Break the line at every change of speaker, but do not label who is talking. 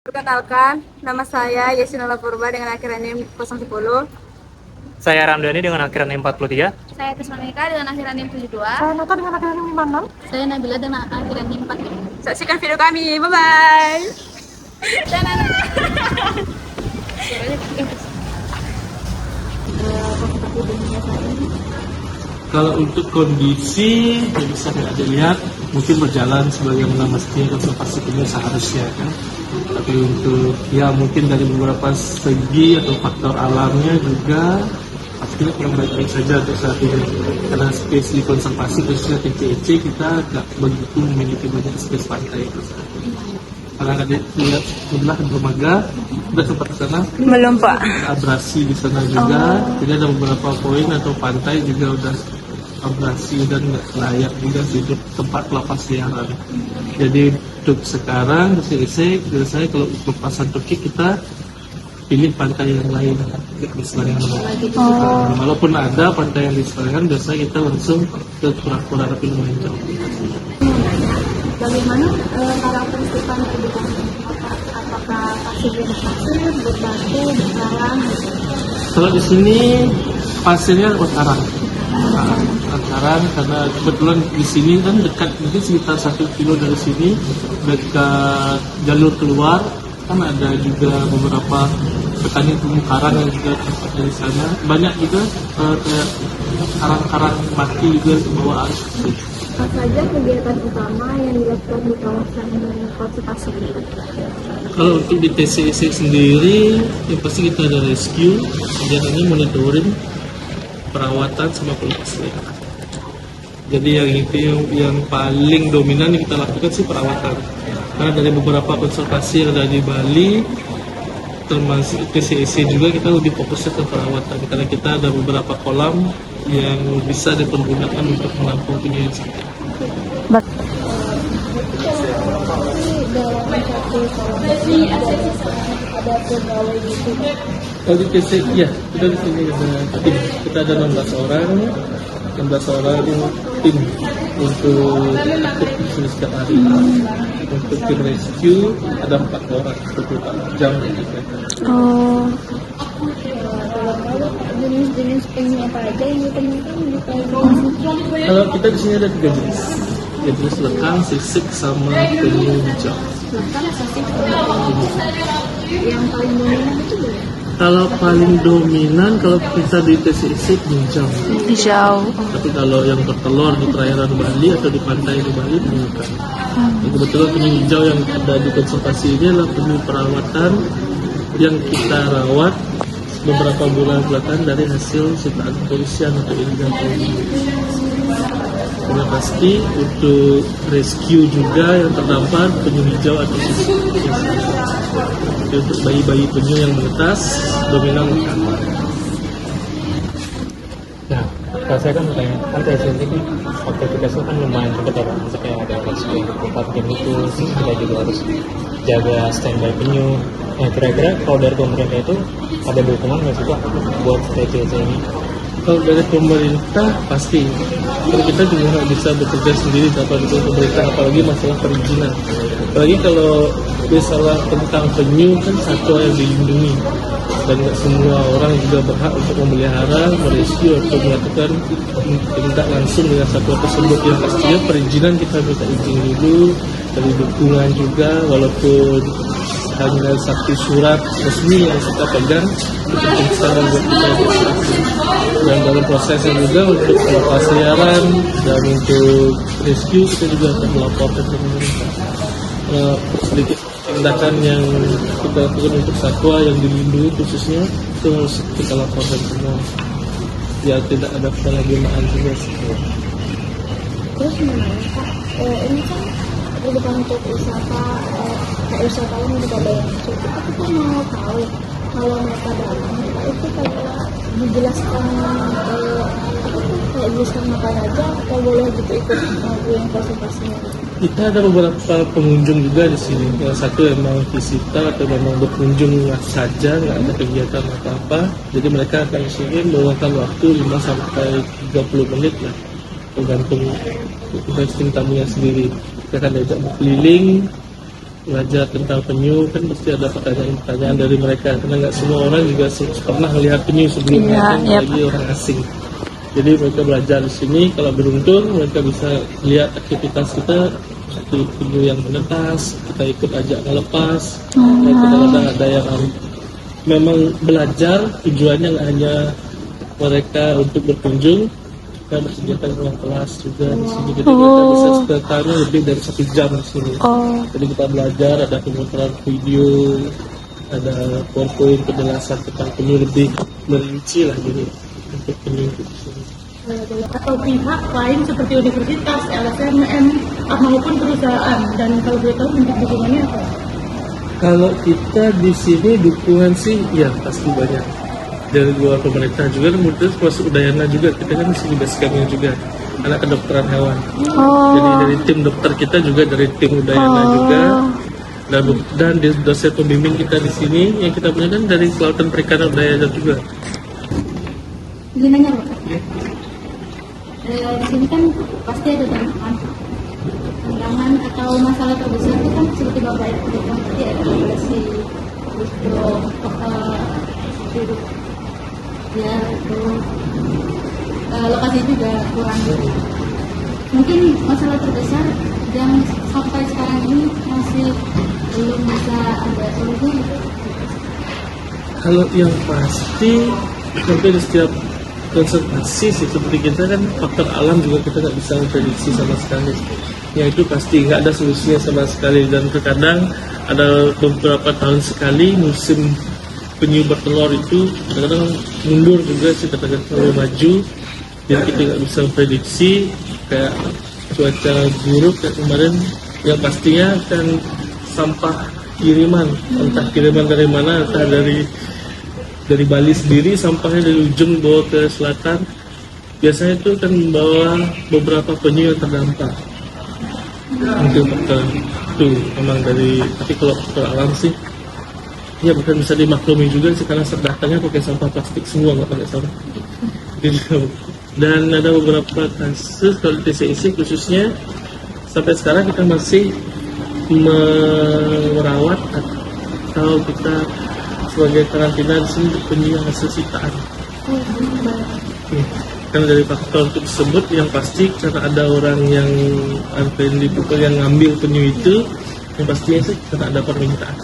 Perkenalkan, nama saya Yesinala Purba dengan akhiran NIM 010.
Saya Ramdhani dengan akhiran 43.
Saya Tismanika dengan akhiran NIM 72.
Saya Nata dengan akhiran NIM 56.
Saya Nabila dengan akhiran NIM 45.
Saksikan video kami, bye-bye.
Kalau untuk kondisi yang bisa kita dilihat mungkin berjalan sebagaimana mestinya konservasi penyu seharusnya kan. Tapi untuk ya mungkin dari beberapa segi atau faktor alamnya juga pastinya kurang baik-baik saja untuk saat ini. Karena spesies konservasi khususnya TCEC kita nggak begitu memiliki banyak spesies pantai itu. Karena ada lihat sebelah dermaga sudah sempat ke sana.
Belum, Pak.
Ada abrasi di sana juga. Jadi ada beberapa poin atau pantai juga udah abrasi dan nggak layak juga hidup tempat pelepas liaran. Jadi untuk sekarang biasanya kalau pelepasan tukik kita pilih pantai yang lain di Selayar. Walaupun ada pantai yang di Selayar, biasanya kita langsung ke kura-kura tapi lumayan jauh.
Bagaimana karakteristik pantai di sana? Apakah pasir berpasir, berbatu, berkarang?
Kalau di sini pasirnya karang. Karang karena kebetulan di sini kan dekat mungkin sekitar 1 kilo dari sini dekat jalur keluar kan ada juga beberapa petani terumbu karang yang juga tempat dari sana banyak juga kayak karang-karang mati juga bawa arus.
Apa saja kegiatan utama yang dilakukan di kawasan konservasi ini?
Kalau untuk di TCEC sendiri yang pasti kita ada rescue, kegiatannya monitoring, perawatan sama pelestarian. Jadi yang paling dominan yang kita lakukan sih perawatan. Karena dari beberapa konservasi yang ada di Bali, termasuk TCEC juga kita lebih fokusnya ke perawatan. Karena kita ada beberapa kolam yang bisa dipergunakan untuk menampung penyu yang sakit.
Ada pegawai gitu.
Kalau di TCEC, ya kita di sini ada tim. Kita ada 16 orang tim untuk ikut di sini setiap hari. Untuk tim rescue ada 4 orang 24 jam gitu.
Jenis-jenis penyu apa aja yang ditemukan di Palu?
Kalau kita di sini ada 3 jenis. Ya, jenis lekang, sisik, sama penyu hijau.
Yang paling dominan itu boleh?
Kalau paling dominan kalau kita di TCEC hijau.
Hijau.
Tapi kalau yang bertelur di perairan Bali atau di pantai di Bali penyu lekang. Dan kebetulan penyu hijau yang ada di konservasi ini adalah penyu perawatan yang kita rawat beberapa bulan belakangan dari hasil sitaan kepolisian atau illegal fishing. Yang pasti untuk rescue juga yang terdampar penyu hijau atau sisik. Untuk bayi-bayi penyu yang menetas dominan lekang.
Nah, kalau saya kan TCEC ini aktivitas itu kan lumayan cepat ya Pak. Maksudnya ada rescue 24 jam itu, kita juga harus jaga standby penyu. Nah, kira-kira kalau dari pemerintah itu ada dukungan nggak sih Pak buat TCEC ini?
Kalau dari pemerintah pasti, kalau kita juga nggak bisa bekerja sendiri tanpa dukung pemerintah, apalagi masalah perizinan. Apalagi kalau misalnya tentang penyu kan satwa yang dilindungi dan nggak semua orang juga berhak untuk memelihara, merescue atau melakukan tindak langsung dengan satwa tersebut. Yang pastinya perizinan kita minta izin dulu dari dukungan juga, walaupun hanya satu surat resmi yang kita pegang itu penting buat kita beroperasi. Dan dalam prosesnya juga untuk pelepas liaran dan untuk rescue kita juga akan melaporkan ke pemerintah sedikit tindakan yang kita lakukan untuk satwa yang dilindungi khususnya itu harus kita laporkan semua ya tidak ada penyalahgunaan juga sih.
Terus menurut Pak, ini kan bukan untuk wisata, kayak wisatawan yang tidak bayar masuk. Kita mau tahu kalau mereka datang, itu kayak dijelaskan kayak dijelaskan makan aja atau boleh gitu ikut yang konservasinya.
Kita ada beberapa pengunjung juga di sini. Yang satu memang visita atau memang berkunjung saja, nggak ada kegiatan apa-apa. Jadi mereka akan sini meluangkan waktu 5 sampai 30 menit lah, tergantung tim tamunya sendiri. Kita akan diajak berkeliling belajar tentang penyu kan pasti ada pertanyaan-pertanyaan dari mereka, karena nggak semua orang juga pernah melihat penyu sebelumnya,
Iya,
kan
iya,
apalagi orang asing. Jadi mereka belajar di sini, kalau beruntung mereka bisa lihat aktivitas kita seperti penyu yang menetas, kita ikut ajak melepas. Dan kadang-kadang ada yang memang belajar tujuannya nggak hanya mereka untuk berkunjung, kita bersediakan ruang kelas juga di sini. Jadi mereka bisa sekitarnya lebih dari 1 jam di sini. Jadi kita belajar, ada pemutaran video, ada PowerPoint penjelasan tentang penyu lebih merinci lah gini untuk penyu di sini.
Atau pihak lain seperti universitas, LSMM, maupun perusahaan, dan kalau boleh tahu bentuk dukungannya apa?
Kalau kita di sini dukungan sih ya pasti banyak dari luar pemerintah juga, kemudian termasuk Udayana juga, kita kan di sini basecamp-nya juga anak kedokteran hewan. Jadi dari tim dokter kita juga dari tim Udayana juga, dan dosen pembimbing kita di sini yang kita punya kan dari Kelautan Perikanan Udayana juga.
Ingin nanya Pak, di sini kan pasti ada tantangan atau masalah terbesar itu kan seperti Bapak yang bilang tadi, ada regulasi, terus hidup ya, terus lokasi juga kurang. Mungkin masalah terbesar yang sampai sekarang ini masih belum bisa ada solusi.
Kalau yang pasti hampir di setiap konservasi sih seperti kita kan faktor alam juga kita nggak bisa memprediksi sama sekali. Ya itu pasti nggak ada solusinya sama sekali, dan terkadang ada beberapa tahun sekali musim penyu bertelur itu kadang-kadang mundur juga sih, kadang-kadang terlalu maju, jadi kita nggak bisa memprediksi. Kayak cuaca buruk kayak kemarin, yang pastinya kan sampah kiriman, entah kiriman dari mana, entah dari Bali sendiri, sampahnya dari ujung bawa ke selatan, biasanya itu kan membawa beberapa penyu yang terdampak. Mungkin faktor itu memang dari, tapi kalau faktor alam sih ya bukan bisa dimaklumi juga sih, karena datangnya pakai sampah plastik semua, nggak pakai sampah gitu. Dan ada beberapa kasus kalau di TCIC khususnya sampai sekarang kita masih merawat atau kita sebagai karantina di sini untuk penyu yang hasil sitaan. Karena dari faktor tersebut yang pasti karena ada orang yang unfriendly people yang ngambil penyu itu, yang pastinya sih karena ada permintaan.